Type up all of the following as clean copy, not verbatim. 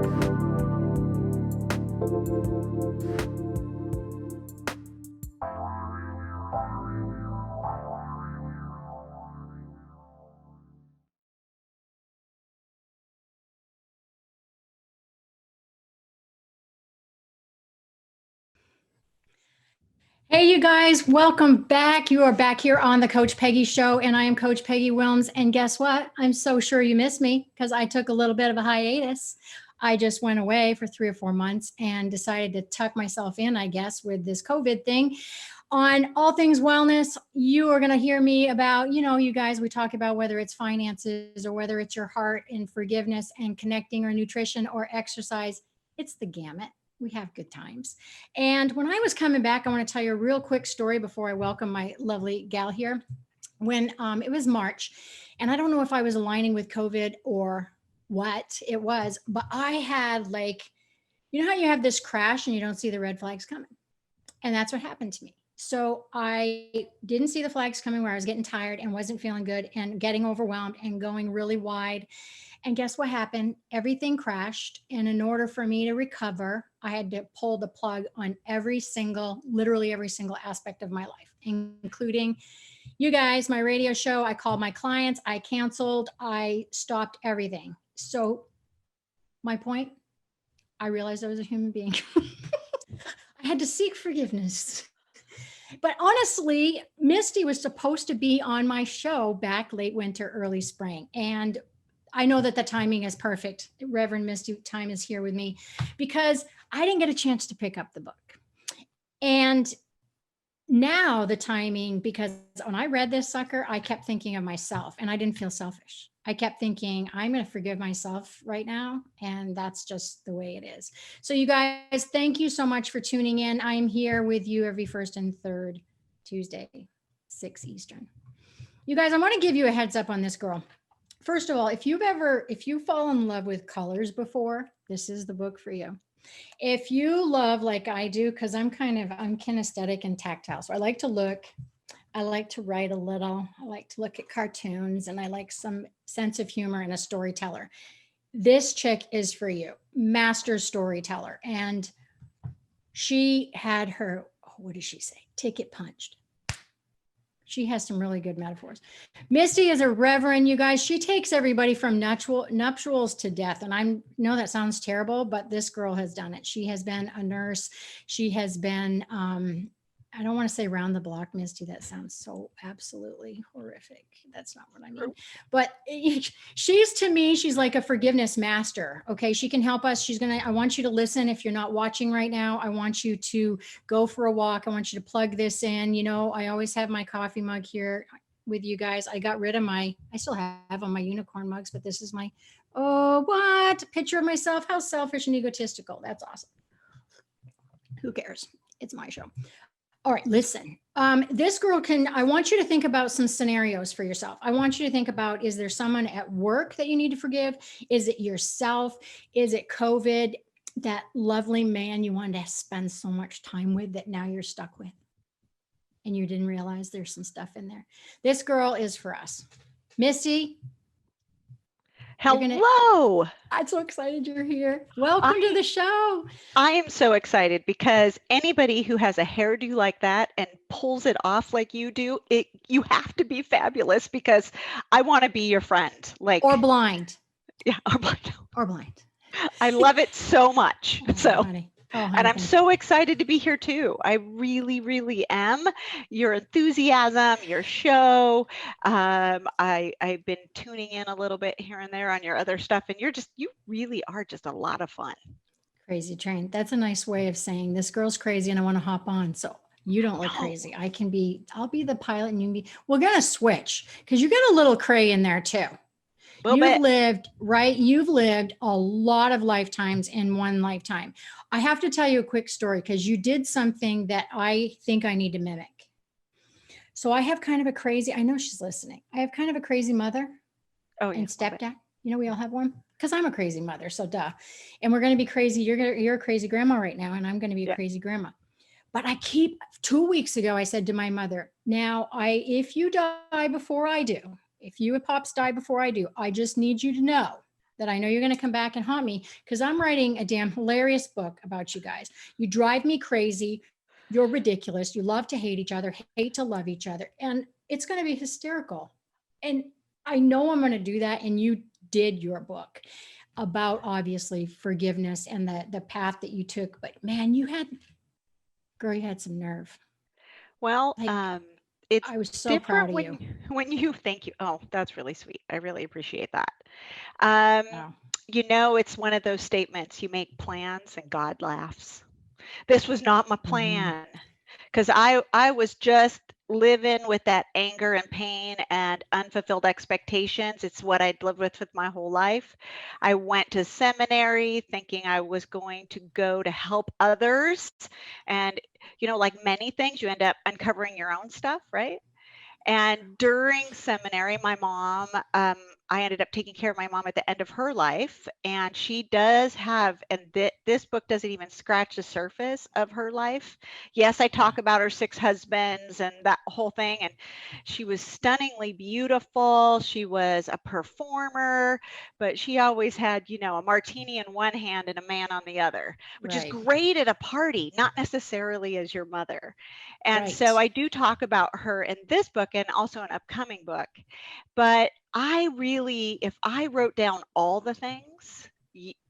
Hey, you guys, welcome back. You are back here on the Coach Peggy Show, and I am Coach Peggy Wilms. And guess what? I'm so sure you missed me because I took a little bit of a hiatus. I just went away for 3 or 4 months and decided to tuck myself in, I guess, with this COVID thing. On all things wellness, you are going to hear me about, you guys, we talk about whether it's finances or whether it's your heart and forgiveness and connecting or nutrition or exercise. It's the gamut. We have good times. And when I was coming back, I want to tell you a real quick story before I welcome my lovely gal here. When it was March, and I don't know if I was aligning with COVID or what it was, but I had how you have this crash and you don't see the red flags coming. And that's what happened to me. So I didn't see the flags coming where I was getting tired and wasn't feeling good and getting overwhelmed and going really wide. And guess what happened? Everything crashed. And in order for me to recover, I had to pull the plug on literally every single aspect of my life, including you guys, my radio show. I called my clients, I canceled, I stopped everything. So my point, I realized I was a human being. I had to seek forgiveness. But honestly, Misty was supposed to be on my show back late winter, early spring. And I know that the timing is perfect. Reverend Misty Time is here with me because I didn't get a chance to pick up the book. And now the timing, because when I read this sucker, I kept thinking of myself and I didn't feel selfish. I kept thinking, I'm going to forgive myself right now. And that's just the way it is. So you guys, thank you so much for tuning in. I'm here with you every first and third Tuesday, 6 Eastern. You guys, I want to give you a heads up on this girl. First of all, if you fall in love with colors before, this is the book for you. If you love, like I do, because I'm kinesthetic and tactile. So I like to write a little, I like to look at cartoons, and I like some sense of humor and a storyteller. This chick is for you, master storyteller. And she had her, what did she say? Ticket punched. She has some really good metaphors. Misty is a reverend, you guys. She takes everybody from nuptials to death. And I know that sounds terrible, but this girl has done it. She has been a nurse. She has been, I don't want to say round the block, Misty. That sounds so absolutely horrific. That's not what I mean. But to me, she's like a forgiveness master. Okay. She can help us. I want you to listen. If you're not watching right now, I want you to go for a walk. I want you to plug this in. I always have my coffee mug here with you guys. I got rid of I still have on my unicorn mugs, but this is my, picture of myself. How selfish and egotistical. That's awesome. Who cares? It's my show. All right, listen, this girl I want you to think about some scenarios for yourself. I want you to think about, is there someone at work that you need to forgive? Is it yourself? Is it COVID, that lovely man you wanted to spend so much time with that now you're stuck with? And you didn't realize there's some stuff in there. This girl is for us. Misty. Hello. I'm so excited you're here. Welcome to the show. I am so excited because anybody who has a hairdo like that and pulls it off like you do, you have to be fabulous because I want to be your friend. Or blind. Yeah, or blind. Or blind. I love it so much. Honey. And I'm so excited to be here too. I really, really am. Your enthusiasm, your show. I've been tuning in a little bit here and there on your other stuff, and you really are just a lot of fun. Crazy train. That's a nice way of saying this girl's crazy and I want to hop on. So you don't look crazy. I'll be the pilot and we're going to switch because you got a little cray in there too. You've lived a lot of lifetimes in one lifetime. I have to tell you a quick story because you did something that I think I need to mimic. So I have kind of a crazy, I know she's listening. I have kind of a crazy mother and stepdad. We all have one because I'm a crazy mother. So duh. And we're going to be crazy. You're a crazy grandma right now. And I'm going to be a crazy grandma. But 2 weeks ago, I said to my mother, now if you die before I do, if you and Pops die before I do, I just need you to know that I know you're going to come back and haunt me because I'm writing a damn hilarious book about you guys. You drive me crazy. You're ridiculous. You love to hate each other, hate to love each other. And it's going to be hysterical. And I know I'm going to do that. And you did your book about obviously forgiveness and the path that you took. But man, girl, you had some nerve. Well, Like, it's I was so proud different of you. when you thank you. Oh, that's really sweet. I really appreciate that. Um, Wow. it's one of those statements, you make plans and God laughs. This was not my Mhm. plan, because I was just living with that anger and pain and unfulfilled expectations. It's what I'd lived with my whole life. I went to seminary thinking I was going to go to help others. And, like many things, you end up uncovering your own stuff, right? And during seminary, my mom, I ended up taking care of my mom at the end of her life. And she does have, and this book doesn't even scratch the surface of her life. Yes, I talk about her 6 husbands and that whole thing. And she was stunningly beautiful. She was a performer, but she always had, a martini in one hand and a man on the other, which is Right. great at a party, not necessarily as your mother. And so Right. I do talk about her in this book and also an upcoming book. But I really, if I wrote down all the things,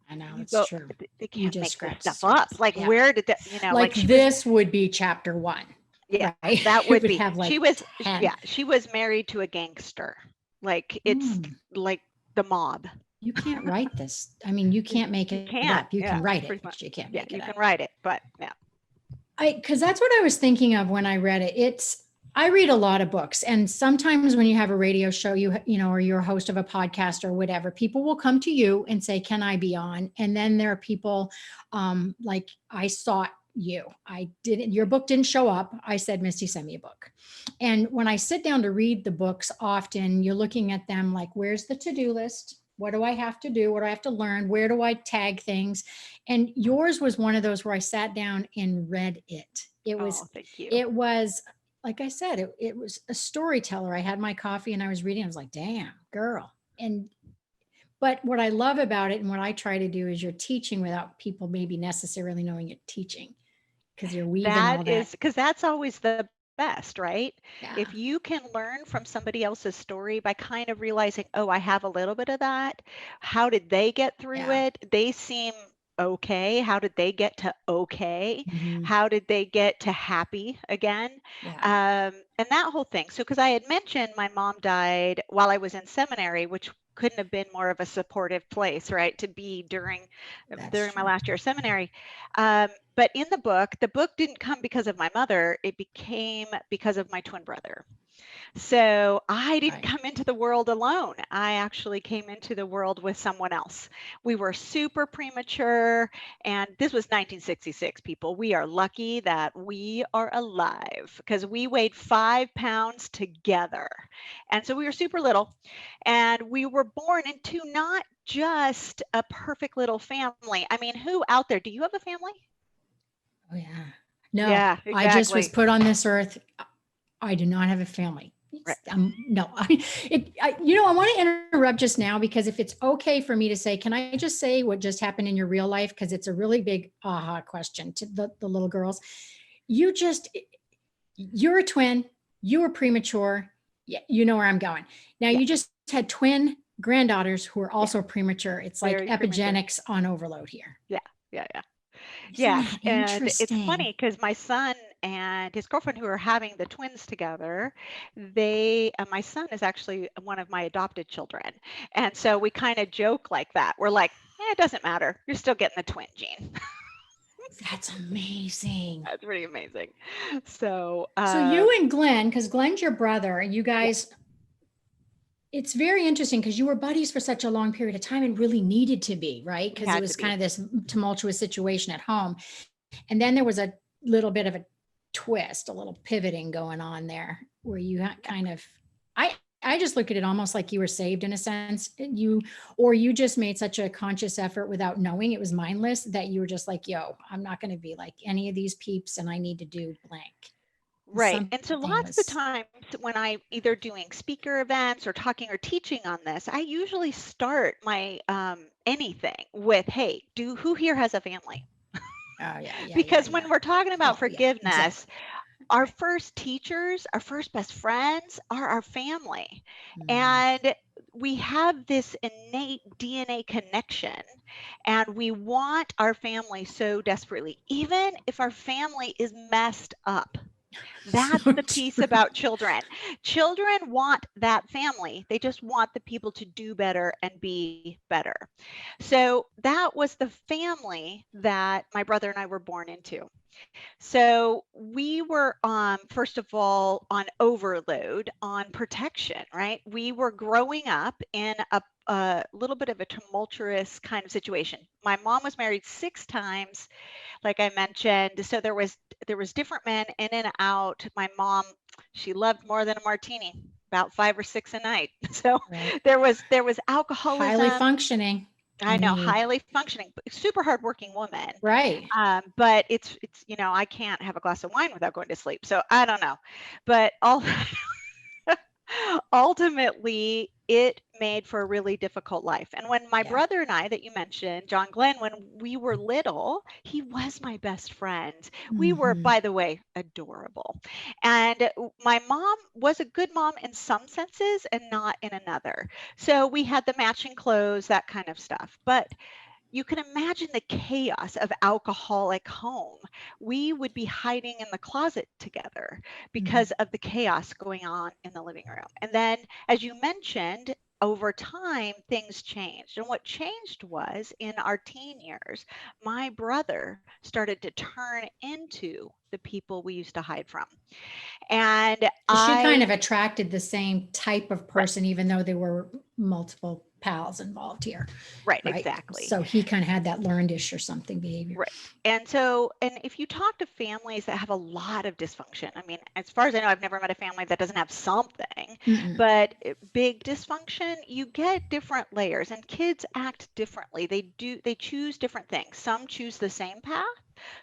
I know you it's go, true. they You can't just make this scratched the stuff up. surface. Like, Yeah. where did that, Like she was, this would be chapter 1, yeah, right? that It would would be, have like yeah, 10. she was married to a gangster. Like, it's Mm, like the mob. you can't write this. I mean, you can't make You it can't, up. You yeah, can write it, pretty much. but you can't Yeah, make it you up. can write it, but yeah. Because that's what I was thinking of when I read it. I read a lot of books, and sometimes when you have a radio show, or you're a host of a podcast or whatever, people will come to you and say, "Can I be on?" And then there are people, like I sought you. I didn't. Your book didn't show up. I said, "Misty, send me a book." And when I sit down to read the books, often you're looking at them like, "Where's the to-do list? What do I have to do? What do I have to learn? Where do I tag things?" And yours was one of those where I sat down and read it. It Oh, was, thank you. it was, like I said, it was a storyteller. I had my coffee and I was reading. I was like, damn, girl. But what I love about it and what I try to do is you're teaching without people maybe necessarily knowing you're teaching because you're weaving That all that. is because that's always the best, right? Yeah. If you can learn from somebody else's story by kind of realizing, oh, I have a little bit of that. How did they get through Yeah. it? They seem okay. How did they get to okay? Mhm. How did they get to happy again? Yeah. And that whole thing. So, because I had mentioned my mom died while I was in seminary, which couldn't have been more of a supportive place, right, to be during That's during my true. last year of seminary. But in the book didn't come because of my mother. It became because of my twin brother. So I didn't Right. come into the world alone. I actually came into the world with someone else. We were super premature, and this was 1966, people. We are lucky that we are alive because we weighed 5 pounds together. And so we were super little, and we were born into not just a perfect little family. I mean, who out there, do you have a family? Oh, yeah. No, Yeah, I just was exactly. put on this earth. I do not have a family. Right. No, I want to interrupt just now because if it's okay for me to say, can I just say what just happened in your real life? Because it's a really big aha question to the little girls. You're a twin. You were premature. Yeah, you know where I'm going. Now Yeah, you just had twin granddaughters who are yeah, also premature. It's like very premature. epigenics on overload here. Yeah, yeah, yeah. Isn't Yes, that and it's interesting? funny because my son and his girlfriend who are having the twins together, they my son is actually one of my adopted children. And so we kind of joke like that. We're like, it doesn't matter. You're still getting the twin gene. That's amazing. That's pretty amazing. So, So you and Glenn, because Glenn's your brother, you yeah, guys, it's very interesting because you were buddies for such a long period of time and really needed to be, right? we Because it had to was kind be. of this tumultuous situation at home. And then there was a little bit of a twist, a little pivoting going on there where you kind of, I, I just look at it almost like you were saved in a sense. Or you just made such a conscious effort without knowing it was mindless that you were just like, yo, I'm not going to be like any of these peeps and I need to do blank. Right. And so Something lots of the was, times when I'm either doing speaker events or talking or teaching on this, I usually start my anything with, hey, who here has a family? oh yeah, yeah, yeah, Because yeah. when we're talking about Oh yeah, forgiveness, exactly. our Right. first teachers, our first best friends are our family. Mm, And we have this innate DNA connection, and we want our family so desperately, even if our family is messed up. That's so the piece true. about children. Children want that family. They just want the people to do better and be better. So that was the family that my brother and I were born into. So we were first of all on overload on protection, right? We were growing up in a little bit of a tumultuous kind of situation. My mom was married 6 times, like I mentioned. So there was different men in and out. My mom, she loved more than a martini, about 5 or 6 a night. So Right. there was Highly alcoholism. functioning I know, indeed. highly functioning, super hardworking woman. Right. But it's I can't have a glass of wine without going to sleep. So I don't know, but all ultimately, it made for a really difficult life. And when my Yeah. brother and I, that you mentioned, John Glenn, when we were little, he was my best friend. We were, Hmm. by the way, adorable. And my mom was a good mom in some senses and not in another. So we had the matching clothes, that kind of stuff. But you can imagine the chaos of alcoholic home. We would be hiding in the closet together because Hmm. of the chaos going on in the living room. And then, as you mentioned, over time, things changed. And what changed was in our teen years, my brother started to turn into the people we used to hide from. And Because you kind I, of attracted the same type of right, person, even though there were multiple pals involved here, right, right? exactly. So he kind of had that learned-ish or something behavior. Right. And if you talk to families that have a lot of dysfunction, I mean, as far as I know, I've never met a family that doesn't have something, Mm-mm. but big dysfunction, you get different layers and kids act differently. They choose different things. Some choose the same path,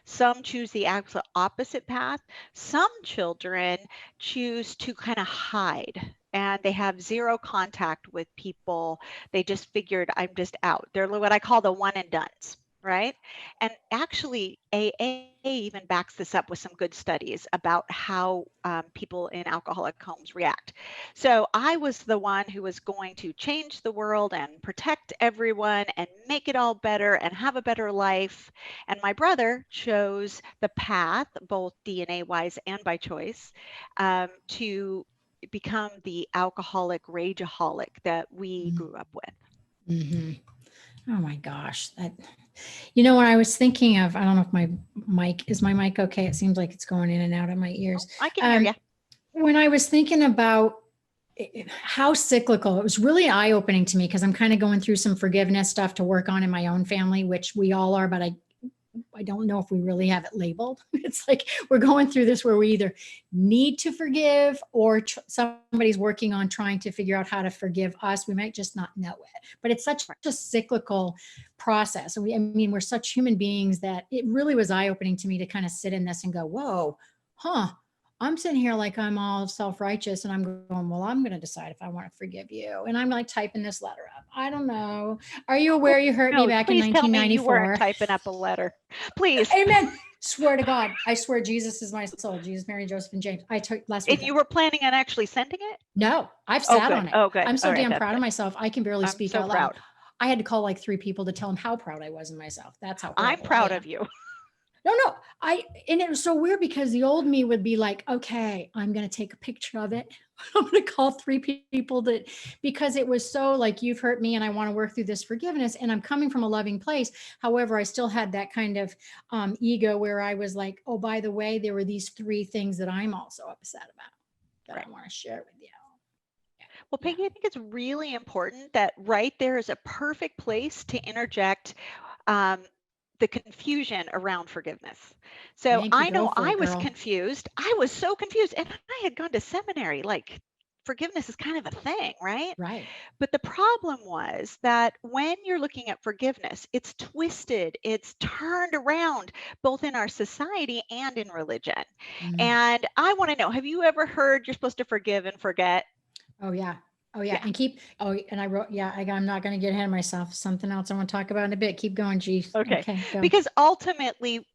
some choose the absolute opposite path. Some children choose to kind of hide. And they have zero contact with people. They just figured, I'm just out. They're what I call the one and dones, right? And actually, AA even backs this up with some good studies about how people in alcoholic homes react. So I was the one who was going to change the world and protect everyone and make it all better and have a better life. And my brother chose the path, both DNA wise and by choice, to become the alcoholic rageaholic that we grew up with. Mm-hmm. Oh my gosh. When I was thinking of, I don't know if my mic okay? It seems like it's going in and out of my Oh, ears. I can hear Um, you. when I was thinking about how cyclical, it was really eye opening to me because I'm kind of going through some forgiveness stuff to work on in my own family, which we all are, but I don't know if we really have it labeled. It's like we're going through this where we either need to forgive or somebody's working on trying to figure out how to forgive us. We might just not know it, but it's such Right. a cyclical process. And I mean, we're such human beings that it really was eye opening to me to kind of sit in this and go, whoa, huh. I'm sitting here like I'm all self righteous and I'm going, well, I'm going to decide if I want to forgive you. And I'm like typing this letter up. I don't know. Are you Oh, aware you hurt me no, back in please tell me you weren't 1994? typing up a letter. Please. Amen. Swear to God. I swear Jesus is my soul. Jesus, Mary, Joseph, and James. I took last And you weekend. were planning on actually sending it? No, I've Oh, sat good. on it. Oh, good. I'm All so right, damn that's proud of good. myself. I can barely I'm speak so out loud. proud. I had to call like 3 people to tell them how proud I was of myself. That's how I'm horrible I proud am. of you. No. And it was so weird because the old me would be like, okay, I'm going to take a picture of it. I'm going to call 3 people because it was so like, you've hurt me and I want to work through this forgiveness. And I'm coming from a loving place. However, I still had that kind of ego where I was like, oh, by the way, there were these 3 things that I'm also upset about that Right. I want to share with you. Well, Yeah. Peggy, I think it's really important that right there is a perfect place to interject um, the confusion around forgiveness. So Thank you. I Go know for I it, was girl. confused. I was so confused. And I had gone to seminary like forgiveness is kind of a thing, right? Right. But the problem was that when you're looking at forgiveness, it's twisted, it's turned around both in our society and in religion. Mm. And I want to know, have you ever heard you're supposed to forgive and forget? Oh yeah. Oh yeah. Yeah. And keep, oh, and I wrote, yeah, I'm not going to get ahead of myself. Something else I want to talk about in a bit. Keep going, G. Okay. Okay, go. Because ultimately,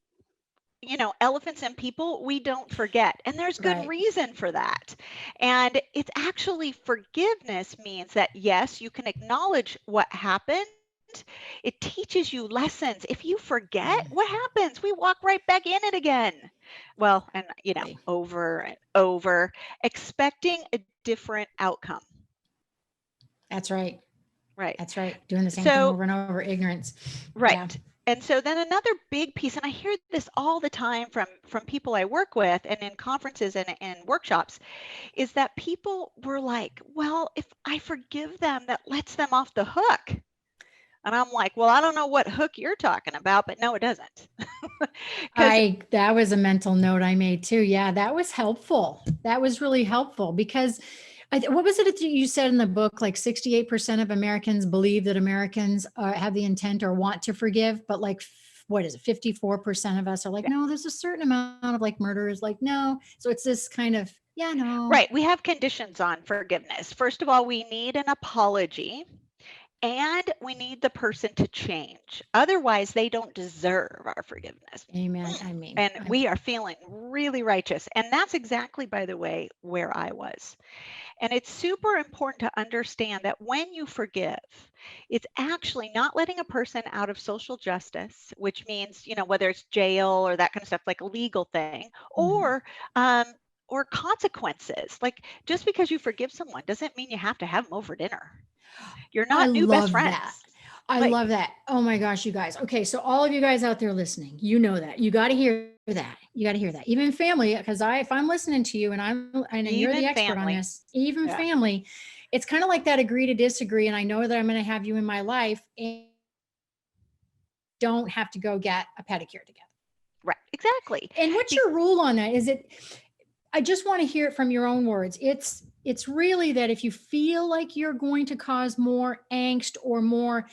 elephants and people, we don't forget. And there's good Right. reason for that. And it's actually forgiveness means that, yes, you can acknowledge what happened. It teaches you lessons. If you forget, Mm. what happens? We walk right back in it again. Well, and, Right. over and over, expecting a different outcome. That's right. Right. That's right. Doing the same thing So, over and over, ignorance. Yeah. right. And so then another big piece, and I hear this all the time from people I work with and in conferences and workshops, is that people were like, well, if I forgive them, that lets them off the hook. And I'm like, well, I don't know what hook you're talking about, but no, it doesn't. Because That was a mental note I made too. Yeah, that was helpful. That was really helpful because what was it that you said in the book? Like 68% of Americans believe that Americans have the intent or want to forgive, but like, what is it? 54% of us are like, yeah, no, there's a certain amount of like murderers, like, no. So it's this kind of, yeah, no. right, we have conditions on forgiveness. First of all, we need an apology. And we need the person to change. Otherwise, they don't deserve our forgiveness. Amen. I mean, And we are feeling really righteous. And that's exactly, by the way, where I was. And it's super important to understand that when you forgive, it's actually not letting a person out of social justice, which means, whether it's jail or that kind of stuff, like a legal thing, mhm. um, or consequences. Like just because you forgive someone doesn't mean you have to have them over dinner. You're I not new best love that. friends. I Like, love that. Oh my gosh, you guys. Okay, so all of you guys out there listening, you know that. You got to hear that. You got to hear that. Even family, because if I'm listening to you and you're the even expert on family. this, even Yeah. family, it's kind of like that agree to disagree. And I know that I'm going to have you in my life and don't have to go get a pedicure together. Right. Exactly. And what's your rule on that? Is it, I just want to hear it from your own words. It's really that if you feel like you're going to cause more angst or more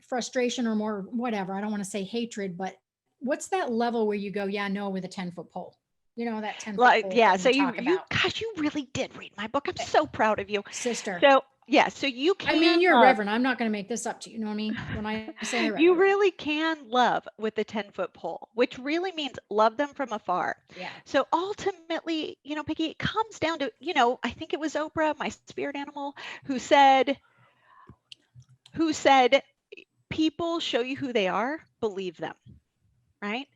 frustration or more whatever, I don't want to say hatred, but what's that level where you go, yeah, no, with a 10-foot pole? You know, that 10-foot Like, pole yeah. thing So we talk about. gosh, you really did read my book. I'm Eh, so proud of you. Sister, So, yeah. So you I mean, can you're a love, reverend. I'm not going to make this up to you. You know what I mean? When I say a you reverend. really can love with the 10-foot pole, which really means love them from afar. Yeah. So ultimately, Peggy, it comes down to, I think it was Oprah, my spirit animal, who said, people show you who they are, believe them. Right.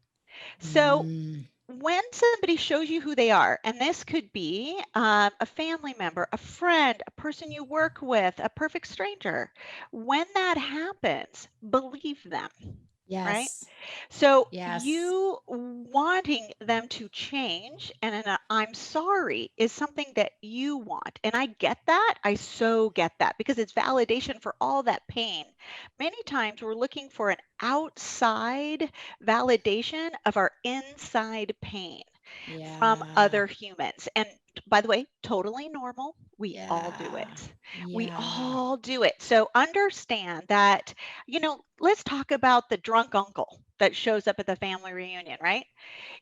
So Mm, when somebody shows you who they are, and this could be a family member, a friend, a person you work with, a perfect stranger, when that happens, believe them, right? yes. So Yes. you wanting them to change and I'm sorry is something that you want. And I get that. I so get that because it's validation for all that pain. Many times we're looking for an outside validation of our inside pain from Yeah. other humans. And by the way, totally normal. We all do Yeah. it. We Yeah. all do it. So understand that, let's talk about the drunk uncle that shows up at the family reunion, right?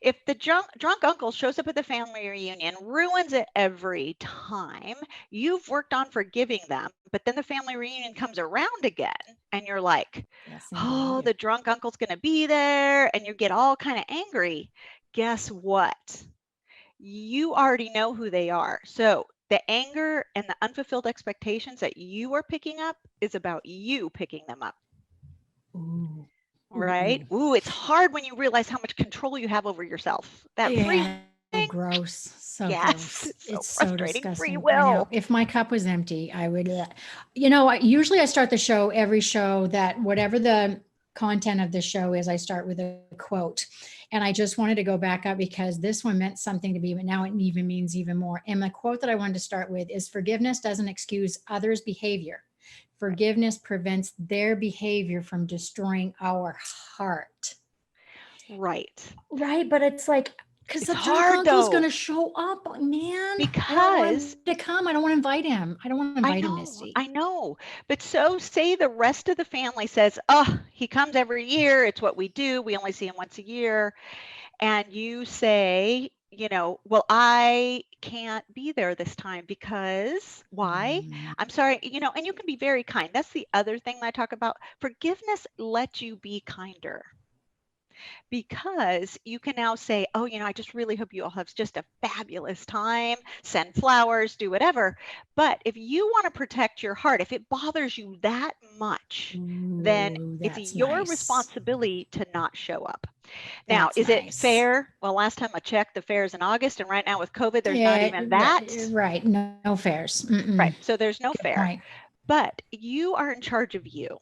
If the drunk uncle shows up at the family reunion, ruins it every time, you've worked on forgiving them, but then the family reunion comes around again and you're like, Yeah. Same oh, behavior. the drunk uncle's going to be there, and you get all kind of angry. Guess what? You already know who they are. So the anger and the unfulfilled expectations that you are picking up is about you picking them up, Ooh. right? Ooh. Ooh, it's hard when you realize how much control you have over yourself. That free Yeah. So thing, gross. So yes, gross. it's so It's so frustrating. Free disgusting. I know. will. If my cup was empty, I would, usually I start the show, every show, that whatever the content of the show is, I start with a quote. And I just wanted to go back up because this one meant something to me, but now it even means even more. And the quote that I wanted to start with is, forgiveness doesn't excuse others' behavior. Forgiveness prevents their behavior from destroying our heart. Right. Right. But it's like, Because It's the drunk hard uncle's though, going to show up, man. I don't want him because to come. I don't want to invite him. I don't want to invite him, Misty. I know. But so say the rest of the family says, oh, he comes every year. It's what we do. We only see him once a year. And you say, well, I can't be there this time because why? Mm, I'm sorry, and you can be very kind. That's the other thing that I talk about. Forgiveness lets you be kinder because you can now say, oh, I just really hope you all have just a fabulous time, send flowers, do whatever. But if you want to protect your heart, if it bothers you that much, then ooh, it's that's your nice. responsibility to not show up. Now, That's is it nice. fair? Well, last time I checked, the fair is in August, and right now with COVID, there's not Yeah, even that. right. No, no fares. Right. Mm-mm. So there's no Good fair. point. But you are in charge of you,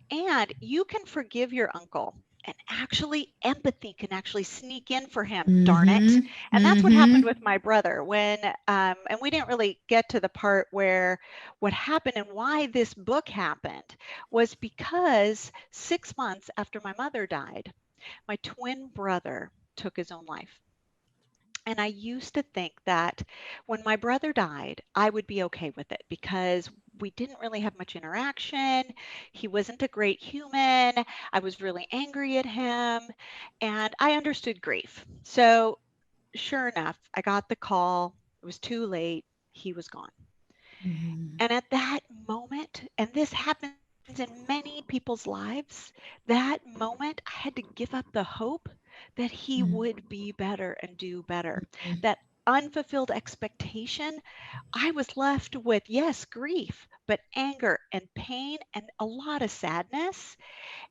and you can forgive your uncle. And actually, empathy can actually sneak in for him, darn it. Mm-hmm. And that's what happened Mm-hmm. with my brother when, and we didn't really get to the part where what happened and why this book happened was because 6 months after my mother died, my twin brother took his own life. And I used to think that when my brother died, I would be okay with it because we didn't really have much interaction. He wasn't a great human. I was really angry at him and I understood grief. So, sure enough, I got the call. It was too late. He was gone. Mm-hmm. And at that moment, and this happens in many people's lives, that moment I had to give up the hope that he would be better and do better. Mm-hmm. That unfulfilled expectation, I was left with, yes, grief, but anger and pain and a lot of sadness.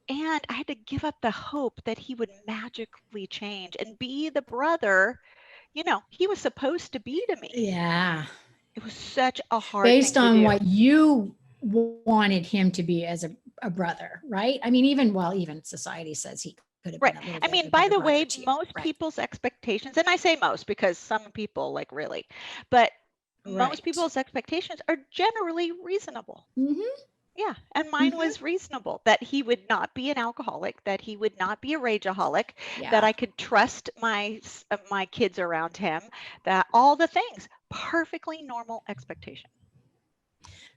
And I had to give up the hope that he would magically change and be the brother, he was supposed to be to me. Yeah. It was such a hard thing Based to on do. what you wanted him to be as a brother, right? I mean, even society says he could have Right. been a little I bit of mean, a by better the brother way, to you, most right? people's expectations, and I say most because some people like really, but most Right. people's expectations are generally reasonable. Mm-hmm. Yeah. And mine Mm-hmm. was reasonable that he would not be an alcoholic, that he would not be a rageaholic, that Yeah. I could trust my kids around him, that all the things, perfectly normal expectation.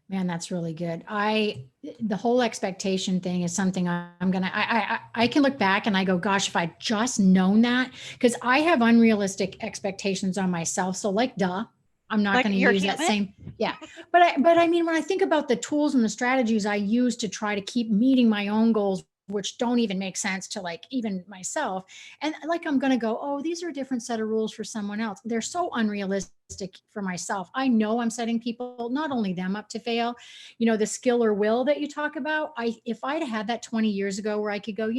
Man, that's really good. The whole expectation thing is something I can look back and I go, gosh, if I just known that, because I have unrealistic expectations on myself. So like, duh, I'm not Like going to you're use that human. same. Yeah. But I mean, when I think about the tools and the strategies I use to try to keep meeting my own goals, which don't even make sense to like even myself. And like, I'm going to go, oh, these are a different set of rules for someone else. They're so unrealistic for myself. I know I'm setting people, not only them up to fail, the skill or will that you talk about. If I'd had that 20 years ago where I could go,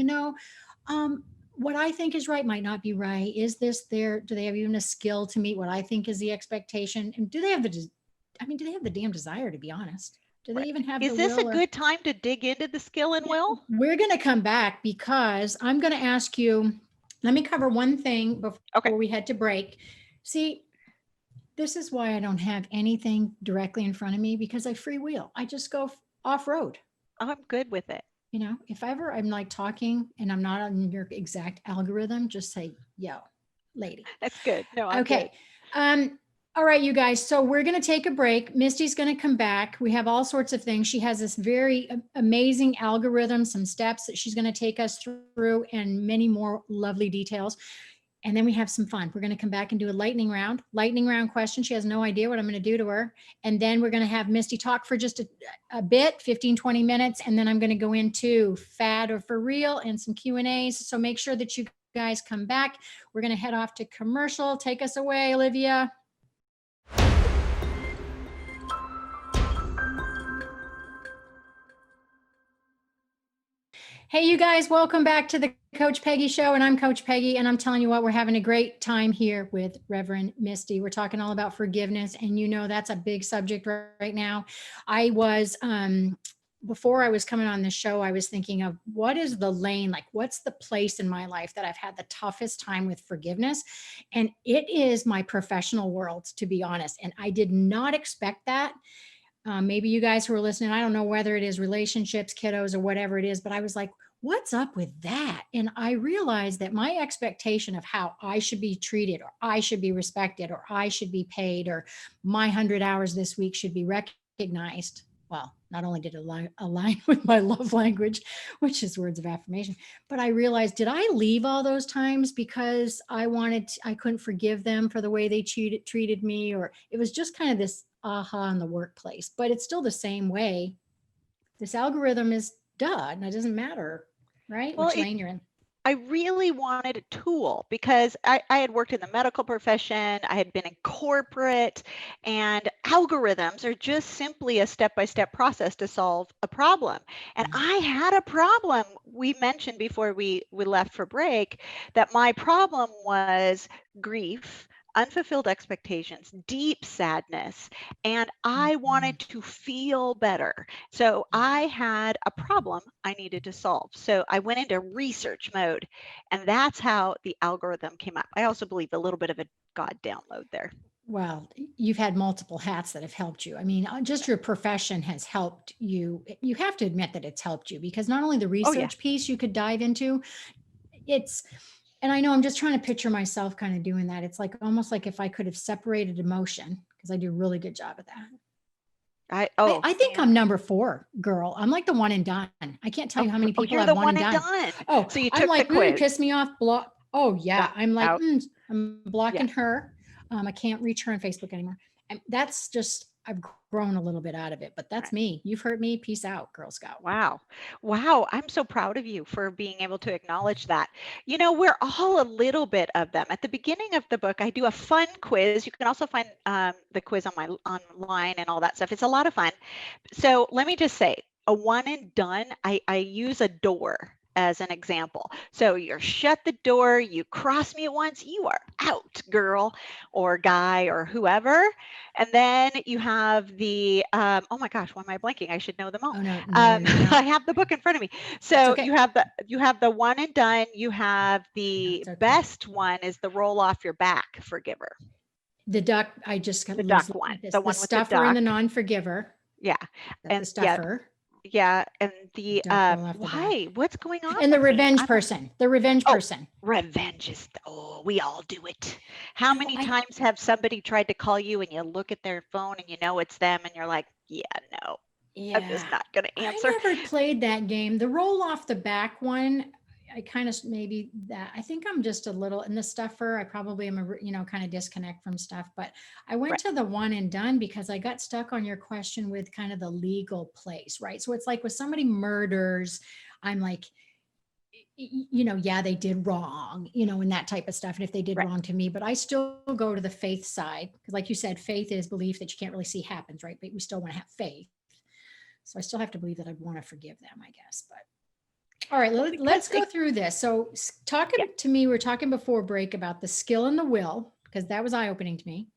um, what I think is right might not be right. Is this there? Do they have even a skill to meet what I think is the expectation? And do they have do they have the damn desire, to be honest? Do they Right. even have Is the this a will or good time to dig into the skill and will? we're going to come back because I'm going to ask you, let me cover one thing Okay. before we head to break. See, this is why I don't have anything directly in front of me because I freewheel. I just go off road. I'm good with it. If ever I'm like talking and I'm not on your exact algorithm, just say, yo, lady. That's good. No, I'm good. Okay. All right, you guys. So we're going to take a break. Misty's going to come back. We have all sorts of things. She has this very amazing algorithm, some steps that she's going to take us through, and many more lovely details. And then we have some fun. We're going to come back and do a lightning round question. She has no idea what I'm going to do to her. And then we're going to have Misty talk for just a bit, 15, 20 minutes. And then I'm going to go into fad or for real and some Q&As. So make sure that you guys come back. We're going to head off to commercial. Take us away, Olivia. Hey, you guys, welcome back to the Coach Peggy Show. And I'm Coach Peggy. And I'm telling you what, we're having a great time here with Reverend Misty. We're talking all about forgiveness. And that's a big subject right now. I was, before I was coming on this show, I was thinking of what is the lane, like what's the place in my life that I've had the toughest time with forgiveness? And it is my professional world, to be honest. And I did not expect that. Maybe you guys who are listening, I don't know whether it is relationships, kiddos, or whatever it is, but I was like, what's up with that? And I realized that my expectation of how I should be treated, or I should be respected, or I should be paid, or my 100 hours this week should be recognized. Well, not only did it align with my love language, which is words of affirmation, but I realized, did I leave all those times because I couldn't forgive them for the way they treated me? Or it was just kind of this aha in the workplace, but it's still the same way. This algorithm is duh, and it doesn't matter, right? Well, Which lane you're in. I really wanted a tool because I had worked in the medical profession, I had been in corporate, and algorithms are just simply a step-by-step process to solve a problem. And I had a problem. We mentioned before we left for break that my problem was grief, unfulfilled expectations, deep sadness, and I wanted to feel better. So I had a problem I needed to solve. So I went into research mode, and that's how the algorithm came up. I also believe a little bit of a God download there. Well, you've had multiple hats that have helped you. I mean, just your profession has helped you. You have to admit that it's helped you, because not only the Oh, yeah. research piece you could dive into, and I know I'm just trying to picture myself kind of doing that. It's like almost like if I could have separated emotion, because I do a really good job at that. I think I'm number 4, girl. I'm like the one and done. I can't tell you how many people you're have the one and done. Oh, so you I'm took like, the quiz. piss me off, block. Oh yeah, I'm like, Out. I'm blocking her. I can't reach her on Facebook anymore. And that's just, I've grown a little bit out of it, but that's me. You've heard me. Peace out, Girl Scout. Wow. Wow. I'm so proud of you for being able to acknowledge that. You know, we're all a little bit of them. At the beginning of the book, I do a fun quiz. You can also find the quiz on my online and all that stuff. It's a lot of fun. So let me just say, a one and done, I use a door as an example. So you're shut the door, you cross me once, you are out, girl or guy or whoever. And then you have the, oh my gosh, why am I blanking? I should know them all. Oh, no, I have the book in front of me. So okay. you have the one and done, you have the best one is the roll off your back forgiver. The duck, I just got the duck one, the one with the stuffer duck. and the non-forgiver. Yeah. And the stuffer. Yeah, and the why? What's going on? And the revenge person. The revenge person. Revenge is we all do it. How many times have somebody tried to call you and you look at their phone and you know it's them and you're like, yeah, no. Yeah. I'm just not going to answer. I never played that game. The roll off the back one, I kind of maybe that I think I'm just a little in the stuffer. I probably am kind of disconnect from stuff, but I went to the one and done because I got stuck on your question with kind of the legal place, right? So it's like when somebody murders, I'm like, yeah, they did wrong, and that type of stuff. And if they did wrong to me, but I still go to the faith side because like you said, faith is belief that you can't really see happens, right? But we still want to have faith. So I still have to believe that I want to forgive them, I guess, but. All right, let's go through this. So talking to me, we were talking before break about the skill and the will, because that was eye-opening to me.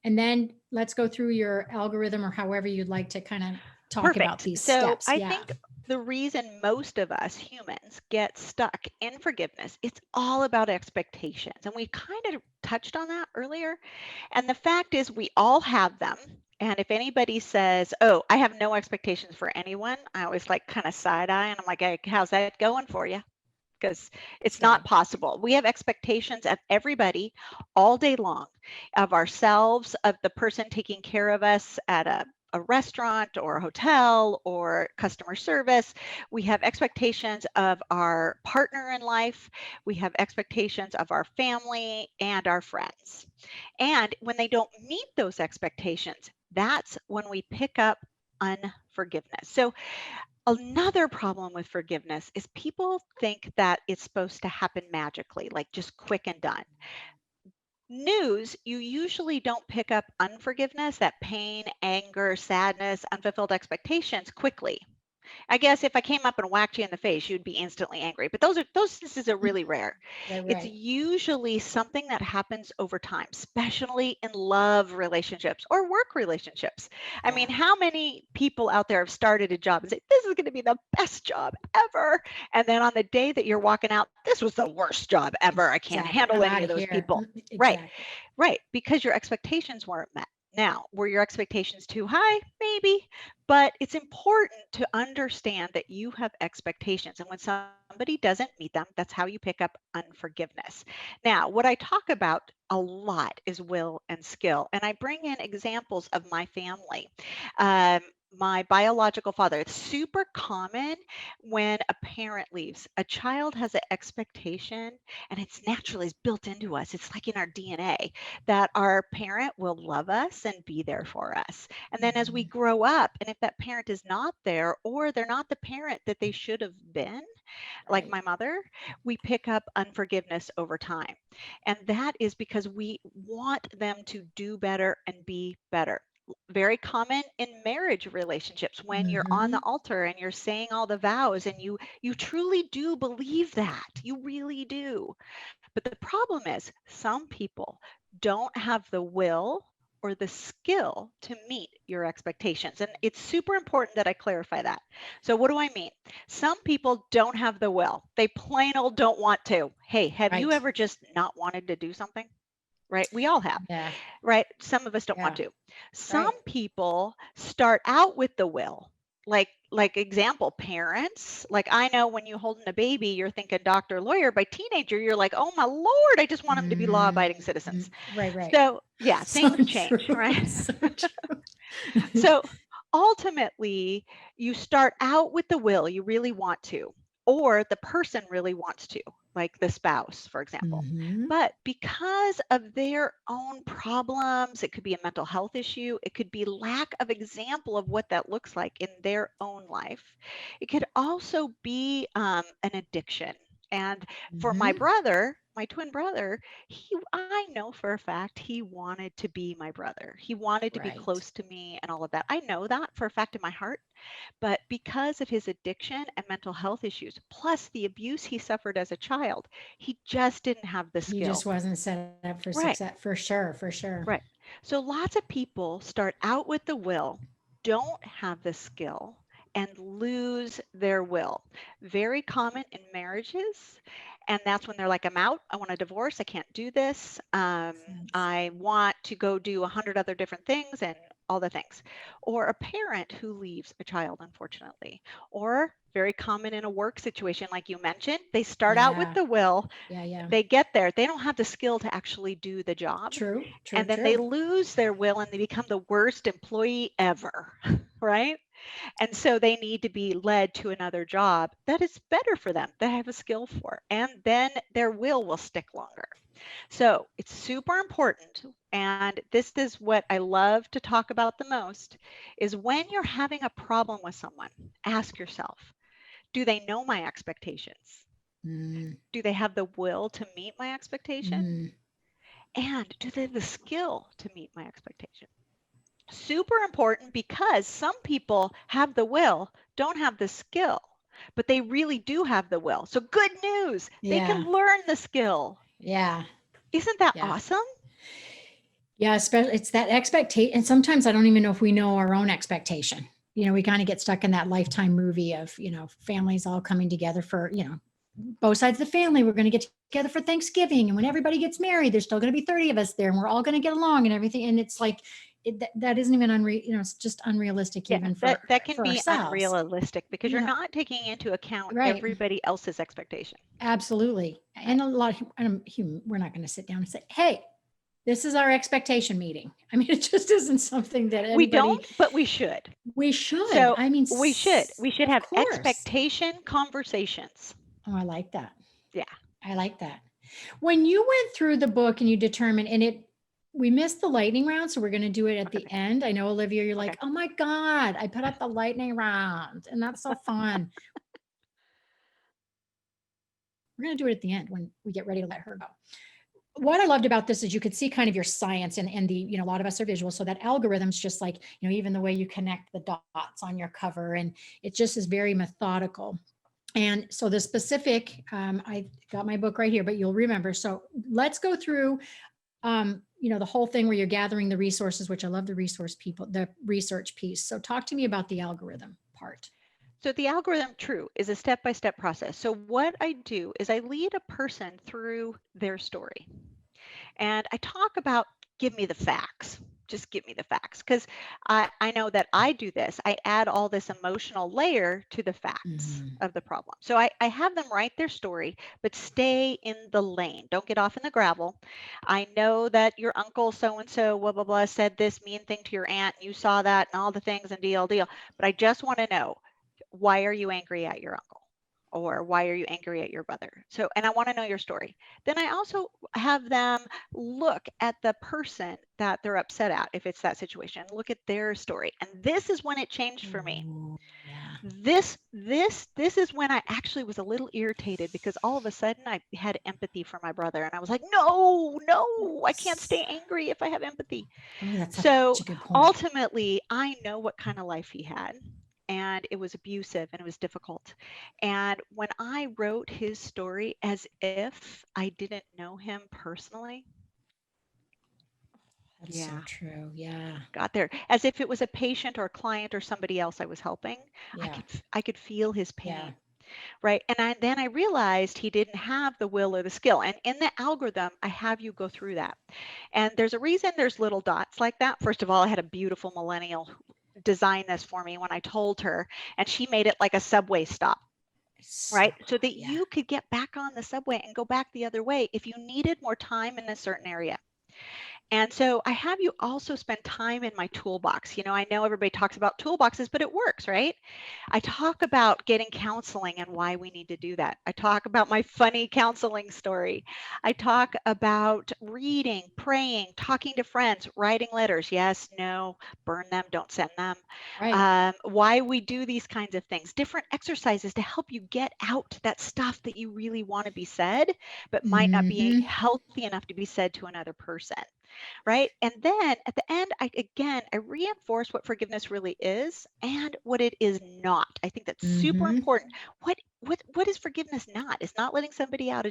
And then let's go through your algorithm or however you'd like to kind of talk about these steps. So I think the reason most of us humans get stuck in forgiveness, it's all about expectations. And we kind of touched on that earlier. And the fact is we all have them. And if anybody says, oh, I have no expectations for anyone, I always like kind of side eye and I'm like, hey, how's that going for you? Because it's not possible. We have expectations of everybody all day long, of ourselves, of the person taking care of us at a restaurant or a hotel or customer service. We have expectations of our partner in life. We have expectations of our family and our friends. And when they don't meet those expectations, that's when we pick up unforgiveness. So another problem with forgiveness is people think that it's supposed to happen magically, like just quick and done. News, you usually don't pick up unforgiveness, that pain, anger, sadness, unfulfilled expectations quickly. I guess if I came up and whacked you in the face, you'd be instantly angry. But those instances are really rare. It's usually something that happens over time, especially in love relationships or work relationships. I mean, how many people out there have started a job and say, this is going to be the best job ever. And then on the day that you're walking out, this was the worst job ever. I can't handle any of those people. Right. Because your expectations weren't met. Now, were your expectations too high? Maybe, but it's important to understand that you have expectations. And when somebody doesn't meet them, that's how you pick up unforgiveness. Now, what I talk about a lot is will and skill. And I bring in examples of my family. Um, my biological father, it's super common when a parent leaves. A child has an expectation, and it's naturally it's built into us. It's like in our DNA that our parent will love us and be there for us. And then as we Mhm. grow up, and if that parent is not there or they're not the parent that they should have been, like Right. my mother, we pick up unforgiveness over time. And that is because we want them to do better and be better. Very common in marriage relationships when you're on the Mhm. altar and you're saying all the vows and you truly do believe that. You really do. But the problem is, some people don't have the will or the skill to meet your expectations. And it's super important that I clarify that. So, what do I mean? Some people don't have the will, they plain old don't want to. Hey, have you Right. ever just not wanted to do something? Right? We all have, Yeah. right? Some of us don't want Yeah. to. Some Right. people start out with the will. Like example, parents. Like I know when you holding a baby, you're thinking doctor, lawyer. By teenager, you're like, oh my Lord, I just want them to be law-abiding citizens. Mhm. Right. Right. So yeah, So things change, true. right? So true. So ultimately, you start out with the will, you really want to, or the person really wants to, like the spouse, for example. Mhm. But because of their own problems, it could be a mental health issue, it could be lack of example of what that looks like in their own life. It could also be an addiction. And for my Mhm. brother, my twin brother, I know for a fact he wanted to be my brother. He wanted to be Right. close to me and all of that. I know that for a fact in my heart, but because of his addiction and mental health issues, plus the abuse he suffered as a child, he just didn't have the He just skill. wasn't set up for Right, success, for sure. For sure. right. So lots of people start out with the will, don't have the skill, and lose their will. Very common in marriages. And that's when they're like, I'm out. I want a divorce. I can't do this. Sense. I want to go do 100 other different things and all the things. Or a parent who leaves a child, unfortunately. Or very common in a work situation, like you mentioned, they start out with Yeah. the will, Yeah. Yeah. they get there, they don't have the skill to actually do the job. True. True. And then they True. lose their will and they become the worst employee ever, right? And so they need to be led to another job that is better for them, that have a skill for, and then their will stick longer. So it's super important. And this is what I love to talk about the most is when you're having a problem with someone, ask yourself, do they know my expectations? Mm, Do they have the will to meet my expectation? mm, And do they have the skill to meet my expectation? Super important because some people have the will, don't have the skill, but they really do have the will. So good news, they can yeah. learn the skill. Yeah. Isn't that Yeah. awesome? Yeah, especially it's that expectation. And sometimes I don't even know if we know our own expectation. We kind of get stuck in that lifetime movie of, families all coming together for, both sides of the family. We're going to get together for Thanksgiving. And when everybody gets married, there's still going to be 30 of us there and we're all going to get along and everything. And it's like, that isn't even it's just unrealistic Yeah, even that can for be ourselves. unrealistic because you're Yeah, not taking into account right. everybody else's expectation. Absolutely. Right. And a lot of, we're not going to sit down and say, hey, this is our expectation meeting. I mean, it just isn't something that We anybody, don't, but we should. we should. So I mean, we should. We should of have course. expectation conversations. Oh, I like that. Yeah. I like that. When you went through the book and you determined, we missed the lightning round, so we're going to do it at the Okay. end. I know, Olivia, you're Okay. like, oh my God, I put up the lightning round, and that's so fun. We're going to do it at the end when we get ready to let her go. What I loved about this is you could see kind of your science and a lot of us are visual. So that algorithm's just like, even the way you connect the dots on your cover and it just is very methodical. And so the specific, I got my book right here, but you'll remember. So let's go through, the whole thing where you're gathering the resources, which I love the research piece. So talk to me about the algorithm part. So the algorithm, true, is a step-by-step process. So what I do is I lead a person through their story. And I talk about give me the facts. just give me the facts. Because I know that I do this. I add all this emotional layer to the facts Mhm. of the problem. So I have them write their story, but stay in the lane. Don't get off in the gravel. I know that your uncle so and so, blah, blah, blah, said this mean thing to your aunt. And you saw that and all the things and deal. But I just want to know, why are you angry at your uncle? Or why are you angry at your brother? So, and I want to know your story. Then I also have them look at the person that they're upset at, if it's that situation, look at their story. And this is when it changed for me. Ooh, yeah. This is when I actually was a little irritated because all of a sudden I had empathy for my brother and I was like, no, I can't Yes. stay angry if I have empathy. Oh, that's such So a good point. ultimately, I know what kind of life he had, and it was abusive and it was difficult. And when I wrote his story as if I didn't know him personally, That's so yeah, true. Yeah. got there, as if it was a patient or a client or somebody else I was helping, Yeah. I could feel his Yeah. pain. Right. And then I realized he didn't have the will or the skill. And in the algorithm, I have you go through that. And there's a reason there's little dots like that. First of all, I had a beautiful millennial design this for me when I told her, and she made it like a subway stop. So Right. So cool. that Yeah. you could get back on the subway and go back the other way if you needed more time in a certain area. And so I have you also spend time in my toolbox. I know everybody talks about toolboxes, but it works, right? I talk about getting counseling and why we need to do that. I talk about my funny counseling story. I talk about reading, praying, talking to friends, writing letters. Yes, no, burn them, don't send them. Right. Why we do these kinds of things, different exercises to help you get out that stuff that you really want to be said, but might not be Hmm. healthy enough to be said to another person, right? And then at the end, I reinforce what forgiveness really is and what it is not. I think that's super Hmm. important. What is forgiveness not? It's not letting somebody out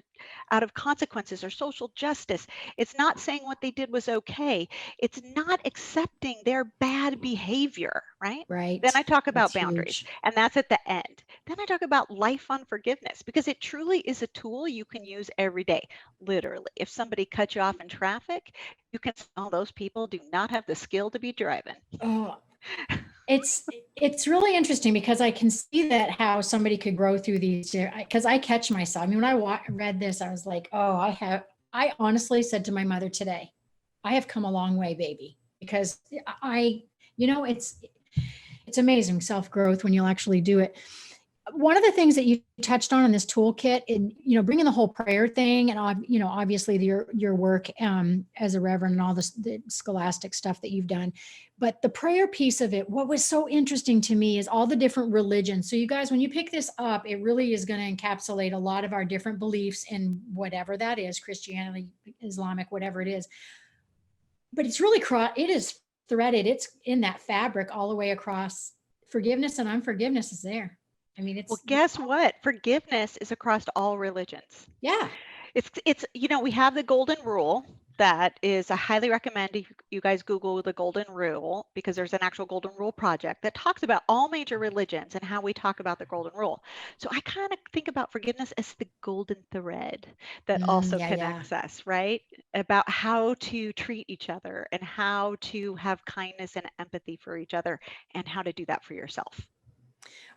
of consequences or social justice. It's not saying what they did was okay. It's not accepting their bad behavior, right? Then Right. I talk That's about boundaries, huge. and that's at the end. Then I talk about life on forgiveness because it truly is a tool you can use every day. Literally, if somebody cuts you off in traffic, you can say, oh, those people do not have the skill to be driving. Oh, it's it's really interesting because I can see that how somebody could grow through these because I catch myself. I mean, when I read this, I was like, oh, I honestly said to my mother today, I have come a long way, baby, because it's amazing self growth when you'll actually do it. One of the things that you touched on in this toolkit, and bringing the whole prayer thing, and obviously your work as a reverend and all this the scholastic stuff that you've done, but the prayer piece of it, what was so interesting to me is all the different religions. So you guys, when you pick this up, it really is going to encapsulate a lot of our different beliefs in whatever that is, Christianity, Islamic, whatever it is. But it's really it is threaded. It's in that fabric all the way across. Forgiveness and unforgiveness is there. I mean, Well, it's guess what? Forgiveness is across all religions. yeah. It's we have the golden rule that is, I highly recommend you guys Google the golden rule because there's an actual golden rule project that talks about all major religions and how we talk about the golden rule. So I kind of think about forgiveness as the golden thread that also Yeah, yeah. connects us, right? About how to treat each other and how to have kindness and empathy for each other and how to do that for yourself.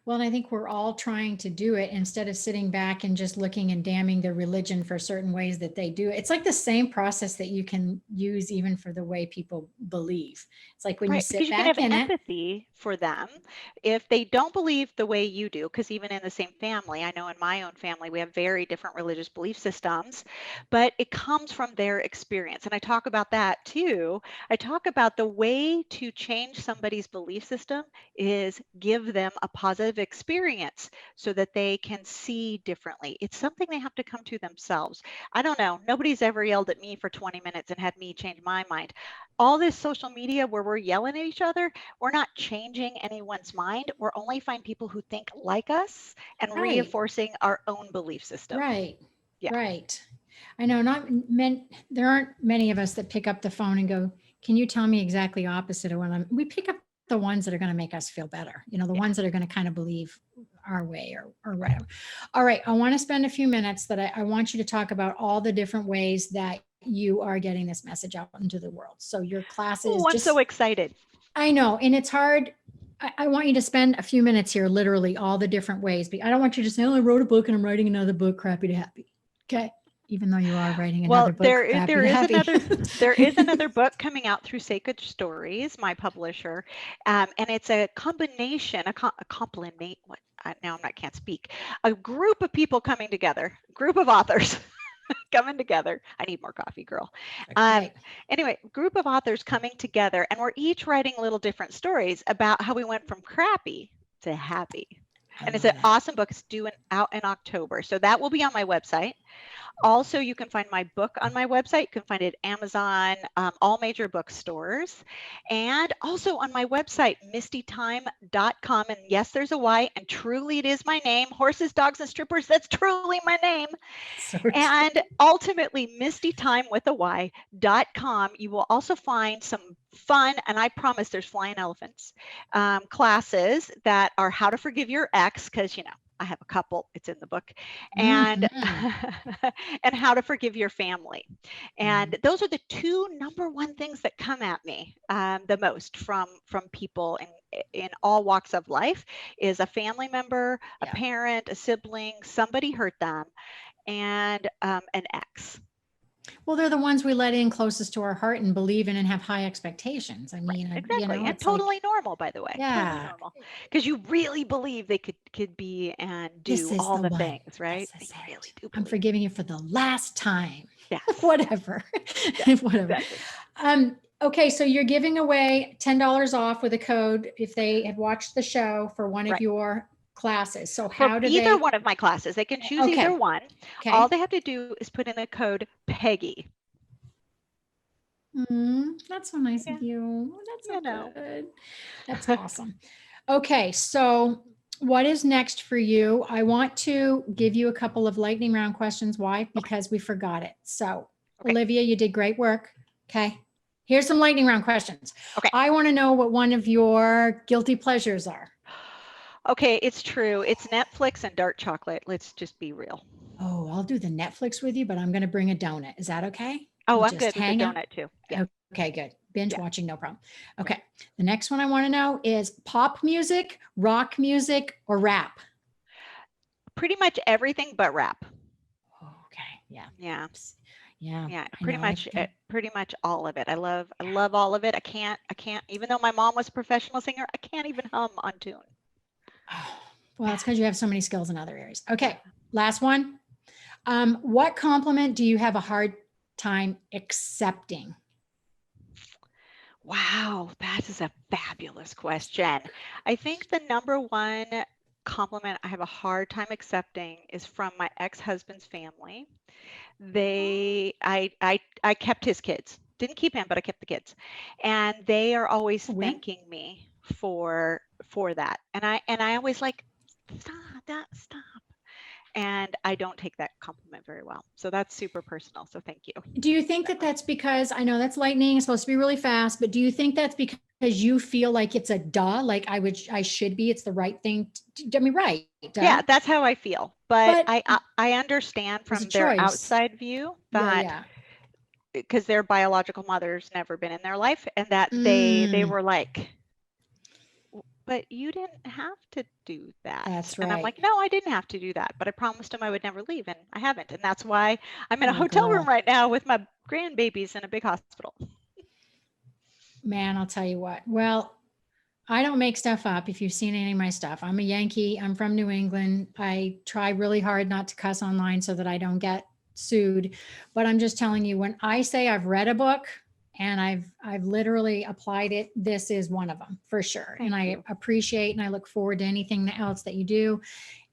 Well, and I think we're all trying to do it instead of sitting back and just looking and damning the religion for certain ways that they do it. It's like the same process that you can use even for the way people believe. It's like when you Right, because sit you can back have in it. empathy for them if they don't believe the way you do. Because even in the same family, I know in my own family, we have very different religious belief systems, but it comes from their experience. And I talk about that too. I talk about the way to change somebody's belief system is give them a positive experience so that they can see differently. It's something they have to come to themselves. I don't know. Nobody's ever yelled at me for 20 minutes and had me change my mind. All this social media where we're yelling at each other, we're not changing anyone's mind. We're only finding people who think like us and Right, reinforcing our own belief system. right, Yeah. right. I know there aren't many of us that pick up the phone and go, can you tell me exactly opposite of we pick up the ones that are going to make us feel better, the Yeah. ones that are going to kind of believe our way or whatever. All right. I want to spend a few minutes I want you to talk about all the different ways that you are getting this message out into the world. So your classes, Oh, I'm so excited. I know. And it's hard. I want you to spend a few minutes here, literally all the different ways. I don't want you to say, oh, I wrote a book and I'm writing another book, crappy to happy. Okay. Even though you are writing another book, there crappy is to happy. there is another book coming out through Sacred Stories, my publisher, and it's a combination, a complement. What now? Can't speak. A group of people coming together, group of authors coming together. I need more coffee, girl. Right. Anyway, group of authors coming together, and we're each writing little different stories about how we went from crappy to happy. And it's an awesome book. It's due out in October. So that will be on my website. Also, you can find my book on my website. You can find it at Amazon, all major bookstores, and also on my website, mistytime.com. And yes, there's a Y, and truly it is my name. Horses, Dogs, and Strippers, that's truly my name. So and ultimately, mistytimewithany.com. You will also find some fun, and I promise there's flying elephants, classes that are how to forgive your ex, because, I have a couple, it's in the book, and and how to forgive your family. And those are the two number one things that come at me the most from people in all walks of life, is a family member, a parent, a sibling, somebody hurt them, and an ex. Well, they're the ones we let in closest to our heart and believe in and have high expectations. I mean, exactly. And totally normal, by the way. Yeah. Totally normal. Because you really believe they could be and do all the things, right? They really do. I'm forgiving you for the last time. Yeah. Whatever. Whatever. Exactly. Okay, so you're giving away $10 off with a code if they have watched the show for one of your classes. So how do either one of my classes, they can choose either one. Okay. All they have to do is put in the code Peggy. That's so nice of you. That's so good. That's awesome. Okay, so what is next for you? I want to give you a couple of lightning round questions. Why? Because we forgot it. So Olivia, you did great work. Okay. Here's some lightning round questions. Okay. I want to know what one of your guilty pleasures are. Okay, it's true. It's Netflix and dark chocolate. Let's just be real. Oh, I'll do the Netflix with you, but I'm going to bring a donut. Is that okay? Oh, I'm good with the donut too. Yeah. Okay, good. Binge watching, no problem. Okay. The next one I want to know is pop music, rock music, or rap? Pretty much everything but rap. Okay. Yeah. Yeah. Yeah. Yeah. Pretty much all of it. I love all of it. I can't, even though my mom was a professional singer, I can't even hum on tune. Well, it's because you have so many skills in other areas. Okay. Last one. What compliment do you have a hard time accepting? Wow, that is a fabulous question. I think the number one compliment I have a hard time accepting is from my ex-husband's family. I kept his kids. Didn't keep him, but I kept the kids. And they are always thanking me for that. And I always like, stop. And I don't take that compliment very well. So that's super personal. So thank you. Do you think that that's because, I know that's lightning, it's supposed to be really fast, but do you think that's because you feel like it's a duh, like I should be, it's the right thing? Right. Duh. Yeah, that's how I feel. But I understand from their outside view that because their biological mother's never been in their life, and that they were like, but you didn't have to do that. That's right. And I'm like, no, I didn't have to do that, but I promised him I would never leave, and I haven't. And that's why I'm in a hotel room right now with my grandbabies in a big hospital. Man, I'll tell you what. Well, I don't make stuff up. If you've seen any of my stuff, I'm a Yankee. I'm from New England. I try really hard not to cuss online so that I don't get sued. But I'm just telling you, when I say I've read a book, and I've literally applied it, this is one of them for sure. And I appreciate and I look forward to anything else that you do.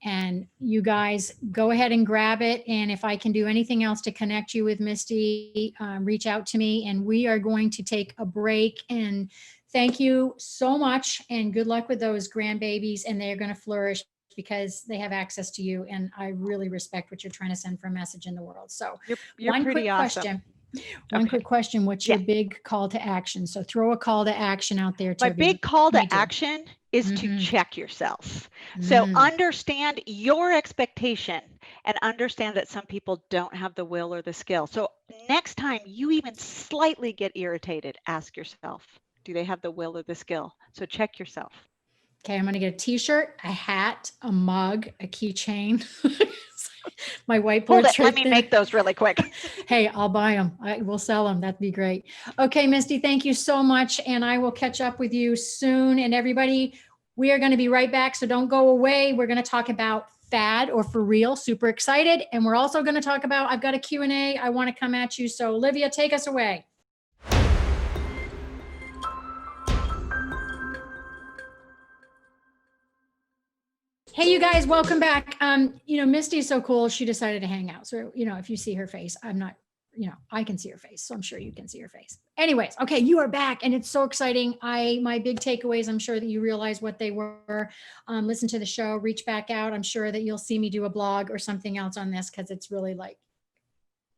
And you guys go ahead and grab it. And if I can do anything else to connect you with Misty, reach out to me. And we are going to take a break. And thank you so much. And good luck with those grandbabies. And they're going to flourish because they have access to you. And I really respect what you're trying to send for a message in the world. So you're one pretty quick awesome. Question. One quick question. What's your big call to action? So throw a call to action out there. My big call to action is to Mm-hmm. check yourself. So Mm. understand your expectation and understand that some people don't have the will or the skill. So next time you even slightly get irritated, ask yourself, do they have the will or the skill? So check yourself. Okay, I'm going to get a t-shirt, a hat, a mug, a keychain. My Hold whiteboard's it. Let right me there. make those really quick. Hey, I'll buy them. We'll sell them. That'd be great. Okay, Misty, thank you so much. And I will catch up with you soon. And everybody, we are going to be right back. So don't go away. We're going to talk about fad or for real. Super excited. And we're also going to talk about, I've got a Q&A. I want to come at you. So Olivia, take us away. Hey, you guys, welcome back. Misty is so cool. She decided to hang out. So, if you see her face, I'm not, I can see her face. So I'm sure you can see her face. Anyways, okay, you are back and it's so exciting. My big takeaways, I'm sure that you realize what they were. Listen to the show, reach back out. I'm sure that you'll see me do a blog or something else on this because it's really like,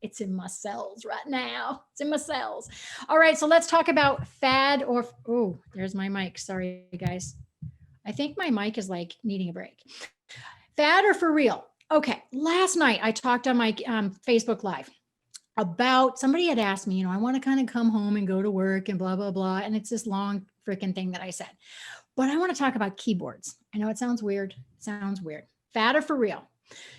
it's in my cells right now. It's in my cells. All right, so let's talk about fad or, oh, there's my mic. Sorry, guys. I think my mic is like needing a break. Fad or for real? Okay, last night I talked on my Facebook Live about, somebody had asked me, I want to kind of come home and go to work and blah, blah, blah. And it's this long freaking thing that I said. But I want to talk about keyboards. I know it sounds weird. Fad or for real?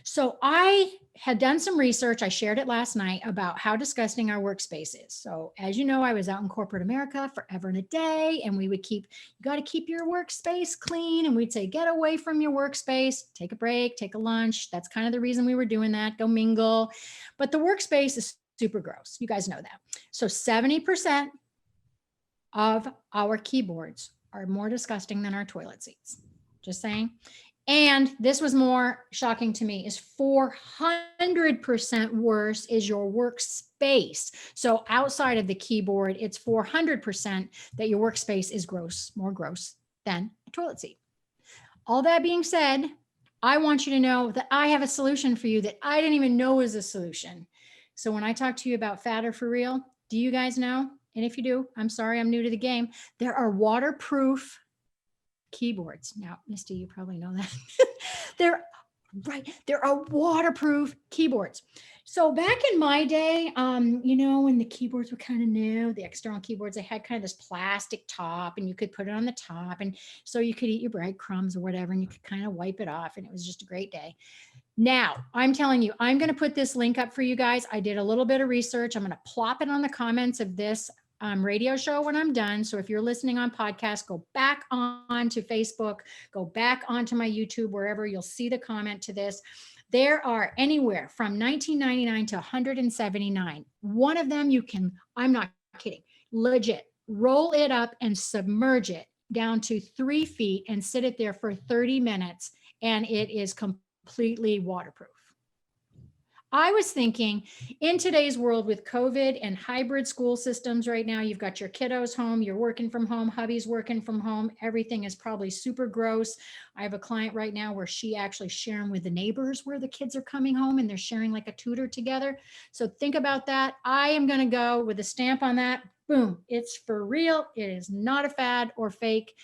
So I had done some research. I shared it last night about how disgusting our workspace is. So as you know, I was out in corporate America forever and a day, and we would you got to keep your workspace clean. And we'd say, get away from your workspace, take a break, take a lunch. That's kind of the reason we were doing that. Go mingle. But the workspace is super gross. You guys know that. So 70% of our keyboards are more disgusting than our toilet seats. Just saying. And this was more shocking to me, is 400% worse is your workspace. So outside of the keyboard, it's 400% that your workspace is more gross than a toilet seat. All that being said, I want you to know that I have a solution for you that I didn't even know was a solution. So when I talk to you about fad or for real, do you guys know? And if you do, I'm sorry, I'm new to the game. There are waterproof keyboards. Now, Misty, you probably know that. There are waterproof keyboards. So back in my day, when the keyboards were kind of new, the external keyboards, they had kind of this plastic top and you could put it on the top. And so you could eat your breadcrumbs or whatever, and you could kind of wipe it off. And it was just a great day. Now, I'm telling you, I'm going to put this link up for you guys. I did a little bit of research. I'm going to plop it on the comments of this radio show when I'm done. So if you're listening on podcast, go back on to Facebook, go back onto my YouTube, wherever you'll see the comment to this. There are anywhere from $19.99 to $179. One of them you can, I'm not kidding, legit, roll it up and submerge it down to 3 feet and sit it there for 30 minutes. And it is completely waterproof. I was thinking, in today's world with COVID and hybrid school systems right now, you've got your kiddos home, you're working from home, hubby's working from home, everything is probably super gross. I have a client right now where she actually sharing with the neighbors where the kids are coming home and they're sharing like a tutor together. So think about that. I am going to go with a stamp on that. Boom, it's for real. It is not a fad or fake.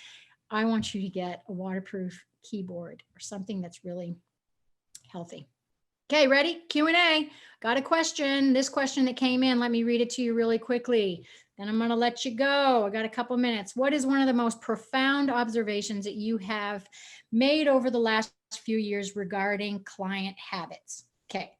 I want you to get a waterproof keyboard or something that's really healthy. Okay, ready? Q&A. Got a question. This question that came in, let me read it to you really quickly. Then I'm going to let you go. I got a couple minutes. What is one of the most profound observations that you have made over the last few years regarding client habits? Okay,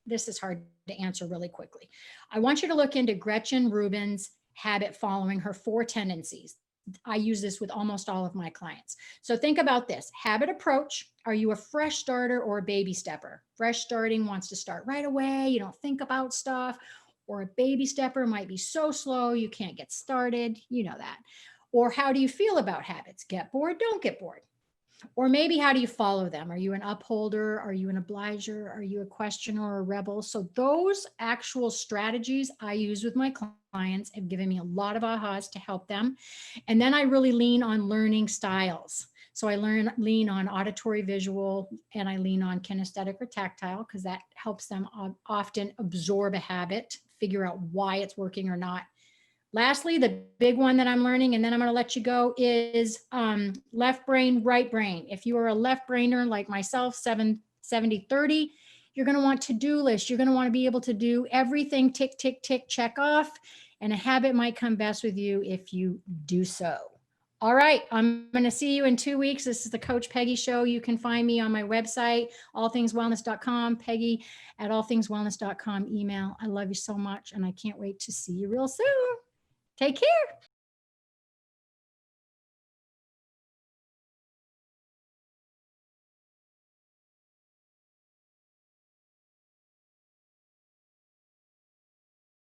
this is hard to answer really quickly. I want you to look into Gretchen Rubin's habit following, her 4 tendencies. I use this with almost all of my clients. So think about this. Habit approach. Are you a fresh starter or a baby stepper? Fresh starting wants to start right away. You don't think about stuff. Or a baby stepper might be so slow you can't get started. You know that. Or how do you feel about habits? Get bored, don't get bored. Or maybe how do you follow them? Are you an upholder? Are you an obliger? Are you a questioner or a rebel? So those actual strategies I use with my clients have given me a lot of ahas to help them. And then I really lean on learning styles. So I lean on auditory visual, and I lean on kinesthetic or tactile because that helps them often absorb a habit, figure out why it's working or not Lastly, the big one that I'm learning, and then I'm going to let you go, is left brain, right brain. If you are a left brainer like myself, 70-30, you're going to want to-do lists. You're going to want to be able to do everything tick, tick, tick, check off. And a habit might come best with you if you do so. All right, I'm going to see you in 2 weeks. This is the Coach Peggy Show. You can find me on my website, allthingswellness.com, Peggy at allthingswellness.com email. I love you so much, and I can't wait to see you real soon. Take care.